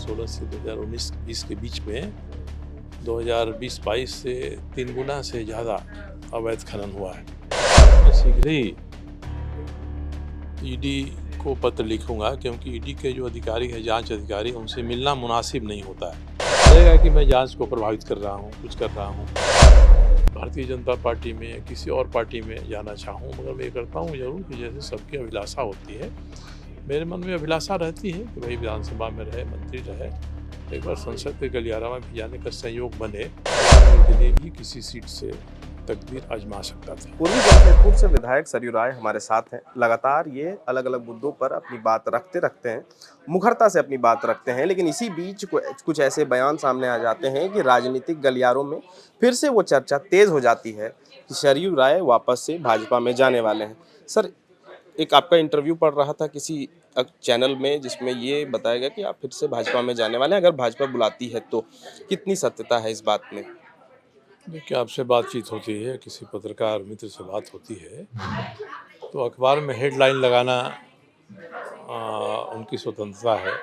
2016 से 2019-20 के बीच में 2020-22 से 3 गुना से ज़्यादा अवैध खनन हुआ है। मैं शीघ्र ही ईडी को पत्र लिखूंगा, क्योंकि ईडी के जो अधिकारी हैं, जांच अधिकारी, उनसे मिलना मुनासिब नहीं होता है। लगेगा कि मैं जांच को प्रभावित कर रहा हूँ, कुछ कर रहा हूँ। भारतीय जनता पार्टी में या किसी और पार्टी में जाना चाहूँ, मगर मैं ये करता हूँ ज़रूर कि जैसे सबकी अभिलाषा होती है, मेरे मन में अभिलाषा रहती है कि भाई विधानसभा में रहे, मंत्री रहे, एक बार संसद के गलियारा में भी जाने का संयोग बने, तो दिल्ली भी किसी सीट से तकदीर आजमा सकता था। पूर्वी जमशेदपुर से विधायक सरयू राय हमारे साथ हैं। लगातार ये अलग अलग मुद्दों पर अपनी बात रखते हैं, मुखरता से अपनी बात रखते हैं, लेकिन इसी बीच कुछ ऐसे बयान सामने आ जाते हैं कि राजनीतिक गलियारों में फिर से वो चर्चा तेज हो जाती है कि सरयू राय वापस से भाजपा में जाने वाले हैं। सर, एक आपका इंटरव्यू पढ़ रहा था किसी चैनल में, जिसमें ये बताया गया कि आप फिर से भाजपा में जाने वाले हैं, अगर भाजपा बुलाती है तो। कितनी सत्यता है इस बात में? देखिए, आपसे बातचीत होती है, किसी पत्रकार मित्र से बात होती है, तो अखबार में हेडलाइन लगाना उनकी स्वतंत्रता है।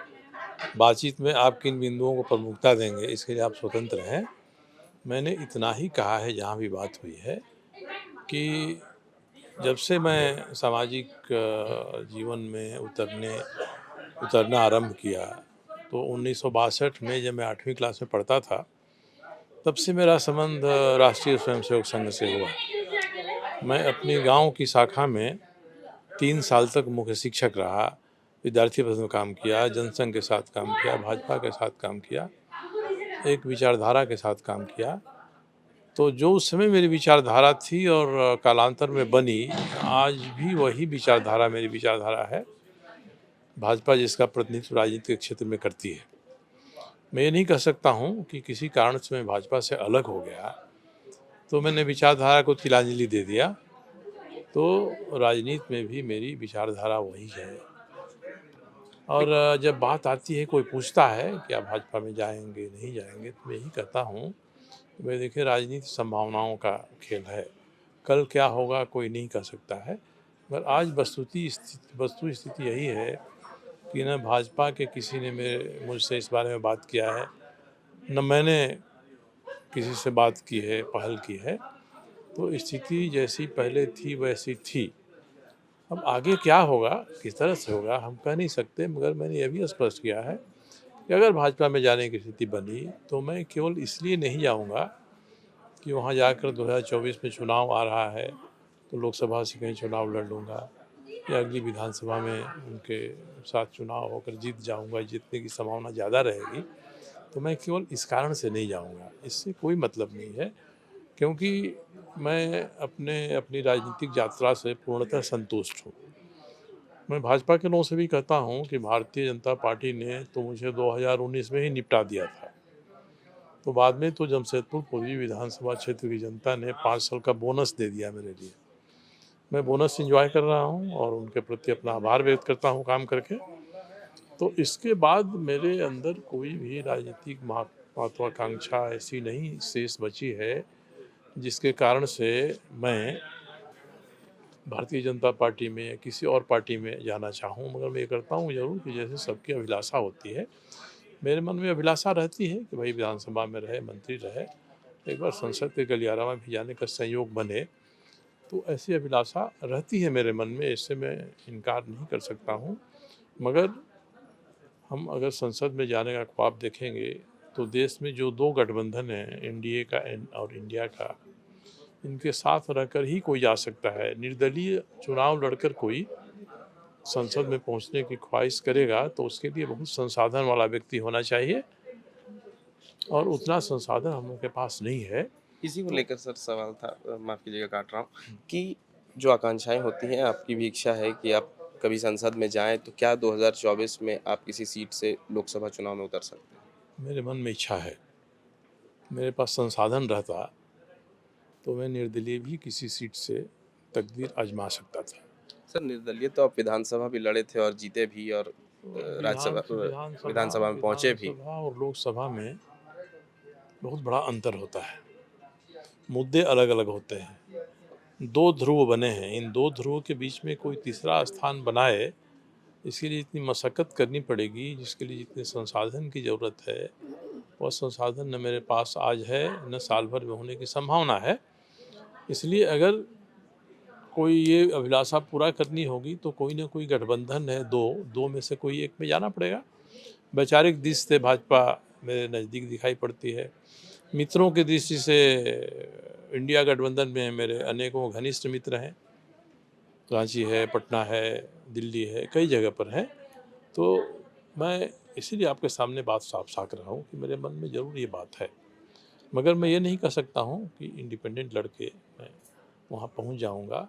बातचीत में आप किन बिंदुओं को प्रमुखता देंगे, इसके लिए आप स्वतंत्र हैं। मैंने इतना ही कहा है जहाँ भी बात हुई है कि जब से मैं सामाजिक जीवन में उतरना आरंभ किया, तो 1962 में जब मैं 8वीं क्लास में पढ़ता था, तब से मेरा संबंध राष्ट्रीय स्वयंसेवक संघ से हुआ। मैं अपनी गांव की शाखा में 3 साल तक मुख्य शिक्षक रहा, विद्यार्थी परिषद में काम किया, जनसंघ के साथ काम किया, भाजपा के साथ काम किया, एक विचारधारा के साथ काम किया। तो जो उस समय मेरी विचारधारा थी और कालांतर में बनी, आज भी वही विचारधारा मेरी विचारधारा है। भाजपा जिसका प्रतिनिधित्व राजनीतिक क्षेत्र में करती है। मैं ये नहीं कह सकता हूँ कि किसी कारण से मैं भाजपा से अलग हो गया, तो मैंने विचारधारा को तिलांजलि दे दिया। तो राजनीति में भी मेरी विचारधारा वही है। और जब बात आती है, कोई पूछता है कि आप भाजपा में जाएंगे, नहीं जाएंगे, तो मैं यही कहता हूँ कि भाई देखिए, राजनीति संभावनाओं का खेल है। कल क्या होगा कोई नहीं कह सकता है, मगर आज वस्तु स्थिति यही है कि न भाजपा के किसी ने मुझसे इस बारे में बात किया है, न मैंने किसी से बात की है, पहल की है। तो स्थिति जैसी पहले थी वैसी थी। अब आगे क्या होगा, किस तरह से होगा, हम कह नहीं सकते, मगर मैंने यह भी स्पष्ट किया है कि अगर भाजपा में जाने की स्थिति बनी, तो मैं केवल इसलिए नहीं जाऊंगा कि वहां जाकर 2024 में चुनाव आ रहा है तो लोकसभा से कहीं चुनाव लड़ लूँगा, या अगली विधानसभा में उनके साथ चुनाव होकर जीत जाऊंगा, जीतने की संभावना ज़्यादा रहेगी। तो मैं केवल इस कारण से नहीं जाऊंगा, इससे कोई मतलब नहीं है, क्योंकि मैं अपनी राजनीतिक यात्रा से पूर्णतः संतुष्ट हूँ। मैं भाजपा के लोगों से भी कहता हूँ कि भारतीय जनता पार्टी ने तो मुझे 2019 में ही निपटा दिया था। तो बाद में तो जमशेदपुर पूर्वी विधानसभा क्षेत्र की जनता ने 5 साल का बोनस दे दिया मेरे लिए। मैं बोनस एंजॉय कर रहा हूँ और उनके प्रति अपना आभार व्यक्त करता हूँ काम करके। तो इसके बाद मेरे अंदर कोई भी राजनीतिक महत्वाकांक्षा ऐसी नहीं शेष बची है, जिसके कारण से मैं भारतीय जनता पार्टी में या किसी और पार्टी में जाना चाहूँ, मगर मैं ये करता हूँ ज़रूर कि जैसे सबकी अभिलाषा होती है, मेरे मन में अभिलाषा रहती है कि भाई विधानसभा में रहे, मंत्री रहे, एक बार संसद के गलियारा में भी जाने का संयोग बने, तो ऐसी अभिलाषा रहती है मेरे मन में, इससे मैं इनकार नहीं कर सकता हूँ। मगर हम अगर संसद में जाने का ख्वाब देखेंगे, तो देश में जो 2 गठबंधन हैं, एनडीए का और इंडिया का, इनके साथ रहकर ही कोई जा सकता है। निर्दलीय चुनाव लड़कर कोई संसद में पहुंचने की ख्वाहिश करेगा, तो उसके लिए बहुत संसाधन वाला व्यक्ति होना चाहिए, और उतना संसाधन हम लोग के पास नहीं है। इसी को तो लेकर सर सवाल था, माफ कीजिएगा काट रहा हूँ, कि जो आकांक्षाएं होती हैं, आपकी भी इच्छा है कि आप कभी संसद में जाएं, तो क्या 2024 में आप किसी सीट से लोकसभा चुनाव में उतर सकते हैं? मेरे मन में इच्छा है, मेरे पास संसाधन रहता तो मैं निर्दलीय भी किसी सीट से तकदीर आजमा सकता था। सर, निर्दलीय तो आप विधानसभा भी लड़े थे और जीते भी, और विधानसभा में पहुंचे भी। विधानसभा और लोकसभा में बहुत बड़ा अंतर होता है, मुद्दे अलग अलग होते हैं। 2 ध्रुव बने हैं, इन 2 ध्रुव के बीच में कोई तीसरा स्थान बनाए इसके लिए इतनी मशक्क़त करनी पड़ेगी, जिसके लिए जितने संसाधन की ज़रूरत है, वह संसाधन न मेरे पास आज है, न साल भर में होने की संभावना है। इसलिए अगर कोई ये अभिलाषा पूरा करनी होगी तो कोई न कोई गठबंधन है, दो में से कोई एक में जाना पड़ेगा। वैचारिक दृष्टि से भाजपा मेरे नज़दीक दिखाई पड़ती है। मित्रों की दृष्टि से इंडिया गठबंधन में मेरे अनेकों घनिष्ठ मित्र हैं। रांची है, पटना है, दिल्ली है, कई जगह पर है। तो मैं इसीलिए आपके सामने बात साफ रख रहा हूँ कि मेरे मन में ज़रूर ये बात है। मगर मैं ये नहीं कह सकता हूँ कि इंडिपेंडेंट लड़के मैं वहाँ पहुँच जाऊँगा,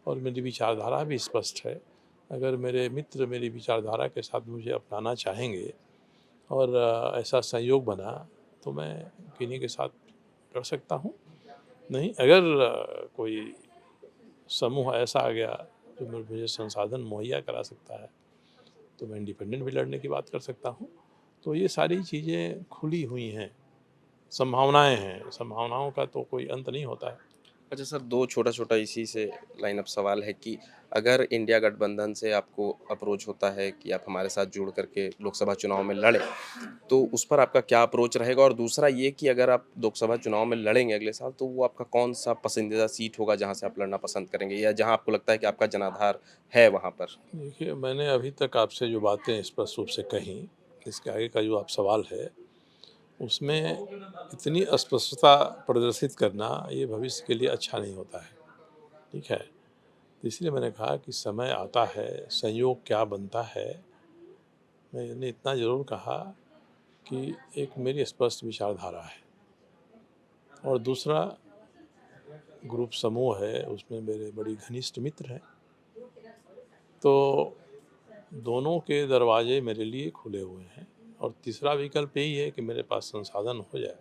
और मेरी विचारधारा भी स्पष्ट है। अगर मेरे मित्र मेरी विचारधारा के साथ मुझे अपनाना चाहेंगे और ऐसा संयोग बना तो मैं किन्हीं के साथ लड़ सकता हूँ। नहीं, अगर कोई समूह ऐसा आ गया जो मुझे संसाधन मुहैया करा सकता है, तो मैं इंडिपेंडेंट भी लड़ने की बात कर सकता हूँ। तो ये सारी चीज़ें खुली हुई हैं, संभावनाएँ हैं, संभावनाओं का तो कोई अंत नहीं होता है। अच्छा सर, 2 छोटा-छोटा इसी से लाइन अप सवाल है कि अगर इंडिया गठबंधन से आपको अप्रोच होता है कि आप हमारे साथ जुड़ करके लोकसभा चुनाव में लड़ें, तो उस पर आपका क्या अप्रोच रहेगा? और दूसरा ये कि अगर आप लोकसभा चुनाव में लड़ेंगे अगले साल, तो वो आपका कौन-सा पसंदीदा सीट होगा जहाँ से आप लड़ना पसंद करेंगे या जहाँ आपको लगता है कि आपका जनाधार है वहाँ पर? देखिए, मैंने अभी तक आपसे जो बातें स्पष्ट रूप से कहीं, इसके आगे का जो आप सवाल है, उसमें इतनी अस्पष्टता प्रदर्शित करना ये भविष्य के लिए अच्छा नहीं होता है, ठीक है? तो इसलिए मैंने कहा कि समय आता है, संयोग क्या बनता है। मैंने इतना ज़रूर कहा कि एक मेरी स्पष्ट विचारधारा है, और दूसरा ग्रुप समूह है, उसमें मेरे बड़ी घनिष्ठ मित्र हैं। तो दोनों के दरवाजे मेरे लिए खुले हुए हैं, और तीसरा विकल्प यही है कि मेरे पास संसाधन हो जाए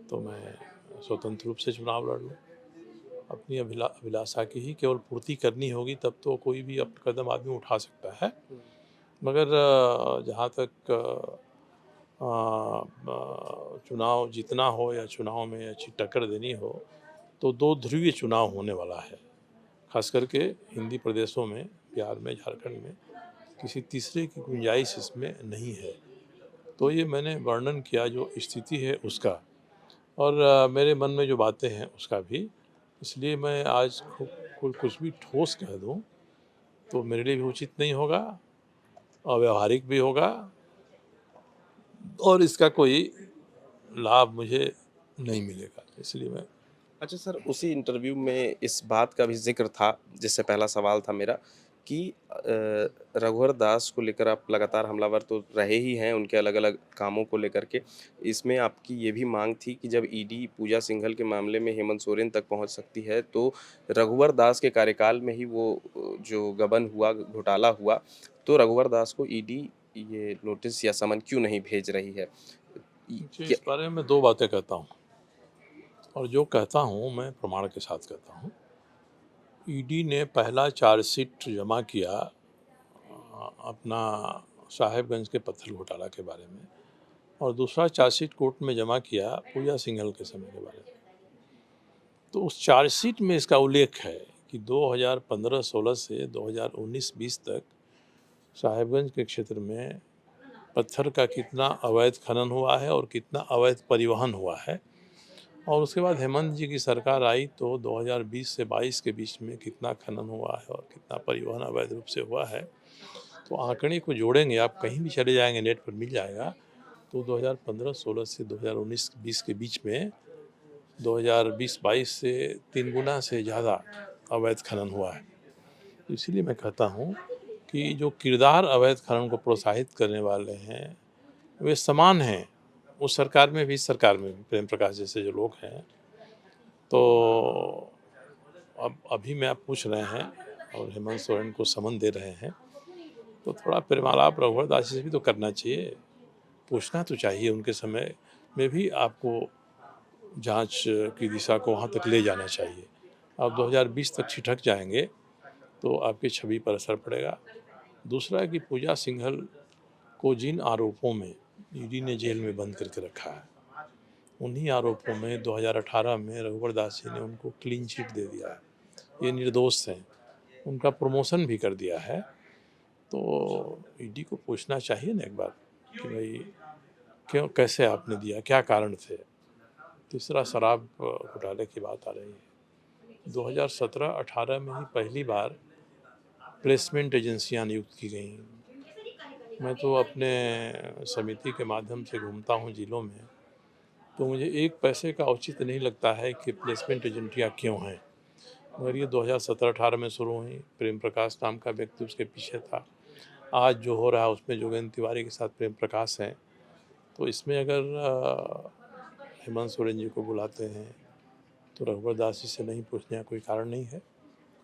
तो मैं स्वतंत्र रूप से चुनाव लड़ लूँ। अपनी अभिलाषा की ही केवल पूर्ति करनी होगी, तब तो कोई भी कदम आदमी उठा सकता है। मगर जहाँ तक चुनाव जीतना हो या चुनाव में अच्छी टक्कर देनी हो, तो दो ध्रुवीय चुनाव होने वाला है। खास करके हिंदी प्रदेशों में, बिहार में, झारखंड में किसी तीसरे की गुंजाइश इसमें नहीं है। तो ये मैंने वर्णन किया जो स्थिति है उसका, और मेरे मन में जो बातें हैं उसका भी। इसलिए मैं आज कुछ भी ठोस कह दूँ तो मेरे लिए भी उचित नहीं होगा, अव्यावहारिक भी होगा, और इसका कोई लाभ मुझे नहीं मिलेगा। इसलिए मैं अच्छा सर, उसी इंटरव्यू में इस बात का भी ज़िक्र था, जिससे पहला सवाल था मेरा कि रघुवर दास को लेकर आप लगातार हमलावर तो रहे ही हैं, उनके अलग-अलग कामों को लेकर के। इसमें आपकी ये भी माँग थी कि जब ईडी पूजा सिंघल के मामले में हेमंत सोरेन तक पहुँच सकती है, तो रघुवर दास के कार्यकाल में ही वो जो गबन हुआ, घोटाला हुआ, तो रघुवर दास को ईडी ये नोटिस या समन क्यों नहीं भेज रही है? इ जी, क्या इस बारे में 2 बातें कहता हूँ, और जो कहता हूँ मैं प्रमाण के साथ कहता हूँ। ईडी ने पहला चार्जशीट जमा किया अपना साहेबगंज के पत्थर घोटाला के बारे में, और दूसरा चार्जशीट कोर्ट में जमा किया पूजा सिंघल के समय के बारे में। तो उस चार्जशीट में इसका उल्लेख है कि 2015-16 से 2019-20 तक साहेबगंज के क्षेत्र में पत्थर का कितना अवैध खनन हुआ है और कितना अवैध परिवहन हुआ है, और उसके बाद हेमंत जी की सरकार आई तो 2020 से 22 के बीच में कितना खनन हुआ है और कितना परिवहन अवैध रूप से हुआ है। तो आंकड़े को जोड़ेंगे, आप कहीं भी चले जाएंगे नेट पर मिल जाएगा। तो 2015-16 से 2019-20 के बीच में 2020-22 से 3 गुना से ज़्यादा अवैध खनन हुआ है। तो इसीलिए मैं कहता हूँ कि जो किरदार अवैध खनन को प्रोत्साहित करने वाले हैं, वे समान हैं, उस सरकार में भी, इस सरकार में भी। प्रेम प्रकाश जैसे जो लोग हैं, तो अब अभी में आप पूछ रहे हैं और हेमंत सोरेन को समन दे रहे हैं, तो थोड़ा प्रेमालाप रघुवर दास जी से भी तो करना चाहिए। पूछना तो चाहिए, उनके समय में भी आपको जांच की दिशा को वहाँ तक ले जाना चाहिए। आप 2020 तक छिटक जाएंगे तो आपकी छवि पर असर पड़ेगा। दूसरा है कि पूजा सिंघल को जिन आरोपों में ईडी ने जेल में बंद करके रखा है, उन्हीं आरोपों में 2018 में रघुवर दास जी ने उनको क्लीन चिट दे दिया है। ये निर्दोष हैं, उनका प्रमोशन भी कर दिया है। तो ईडी को पूछना चाहिए ना एक बार कि भाई क्यों, कैसे आपने दिया, क्या कारण थे। तीसरा, शराब घोटाले की बात आ रही है। 2017-18 में ही पहली बार प्लेसमेंट एजेंसियां नियुक्त की गई। मैं तो अपने समिति के माध्यम से घूमता हूं जिलों में, तो मुझे एक पैसे का औचित्य नहीं लगता है कि प्लेसमेंट एजेंसियां क्यों हैं। मगर ये 2017-18 में शुरू हुई। प्रेम प्रकाश नाम का व्यक्ति उसके पीछे था। आज जो हो रहा है उसमें जोगेंद्र तिवारी के साथ प्रेम प्रकाश हैं। तो इसमें अगर हेमंत सोरेन जी को बुलाते हैं तो रघुवर दास जी से नहीं पूछने का कोई कारण नहीं है।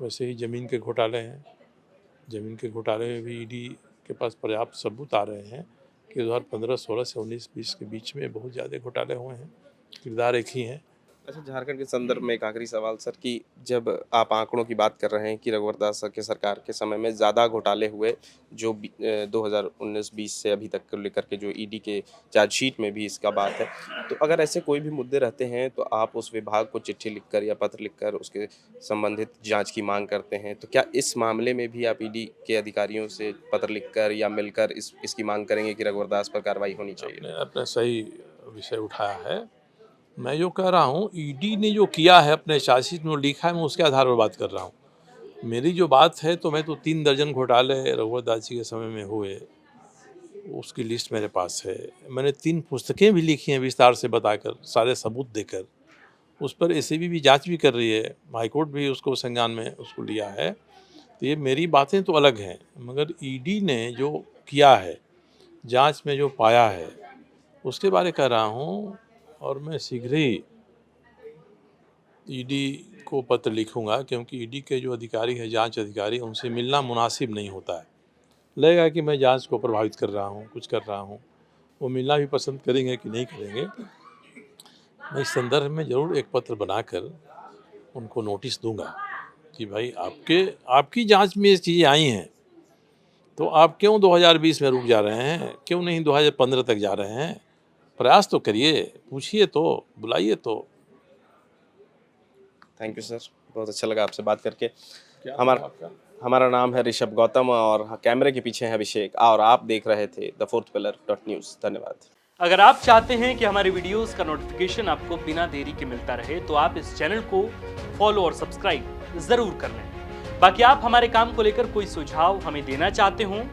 वैसे ही ज़मीन के घोटाले हैं। ज़मीन के घोटाले में भी ईडी के पास पर्याप्त सबूत आ रहे हैं कि 2015-16 से 19-20 के बीच में बहुत ज़्यादा घोटाले हुए हैं। किरदार एक ही हैं। अच्छा, झारखंड के संदर्भ में एक आखिरी सवाल सर कि जब आप आंकड़ों की बात कर रहे हैं कि रघुवर दास सर के सरकार के समय में ज़्यादा घोटाले हुए, जो 2019-20 से अभी तक को लेकर के जो ईडी के चार्जशीट में भी इसका बात है, तो अगर ऐसे कोई भी मुद्दे रहते हैं तो आप उस विभाग को चिट्ठी लिखकर या पत्र लिखकर उसके संबंधित जांच की मांग करते हैं, तो क्या इस मामले में भी आप ईडी के अधिकारियों से पत्र लिखकर या मिलकर इसकी मांग करेंगे कि रघुवर दास पर कार्रवाई होनी चाहिए? आपने अपना सही विषय उठाया है। मैं जो कह रहा हूँ, ईडी ने जो किया है अपने चार्जशीट में लिखा है, मैं उसके आधार पर बात कर रहा हूँ। मेरी जो बात है, तो मैं तो 3 दर्जन घोटाले रघुवर दास जी के समय में हुए, उसकी लिस्ट मेरे पास है। मैंने 3 पुस्तकें भी लिखी हैं विस्तार से बताकर, सारे सबूत देकर। उस पर एसीबी भी जांच भी कर रही है, हाईकोर्ट भी उसको संज्ञान में उसको लिया है। तो ये मेरी बातें तो अलग हैं, मगर ईडी ने जो किया है, जांच में जो पाया है, उसके बारे कह रहा हूँ। और मैं शीघ्र ही ईडी को पत्र लिखूंगा, क्योंकि ईडी के जो अधिकारी हैं, जांच अधिकारी, उनसे मिलना मुनासिब नहीं होता है। लगेगा कि मैं जांच को प्रभावित कर रहा हूँ, कुछ कर रहा हूँ। वो मिलना भी पसंद करेंगे कि नहीं करेंगे। मैं इस संदर्भ में ज़रूर एक पत्र बनाकर उनको नोटिस दूंगा कि भाई आपकी जांच में ये चीज़ें आई हैं, तो आप क्यों 2020 में रुक जा रहे हैं, क्यों नहीं 2015 तक जा रहे हैं। प्रयास तो करिए, पूछिए तो, बुलाइए तो। थैंक यू सर, बहुत अच्छा लगा आपसे बात करके। क्या हमारा आपका? हमारा नाम है ऋषभ गौतम और कैमरे के पीछे हैं अभिषेक और आप देख रहे थे द फोर्थ पिलर .न्यूज़। धन्यवाद। अगर आप चाहते हैं कि हमारे वीडियोस का नोटिफिकेशन आपको बिना देरी के मिलता रहे, तो आप इस चैनल को फॉलो और सब्सक्राइब जरूर कर लें। बाकी आप हमारे काम को लेकर कोई सुझाव हमें देना चाहते हो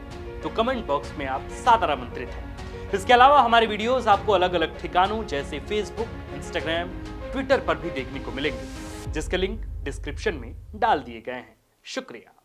तो कमेंट बॉक्स में आप सादर आमंत्रित हैं। इसके अलावा हमारे वीडियोस आपको अलग अलग ठिकानों जैसे फेसबुक, इंस्टाग्राम, ट्विटर पर भी देखने को मिलेंगे, जिसके लिंक डिस्क्रिप्शन में डाल दिए गए हैं। शुक्रिया।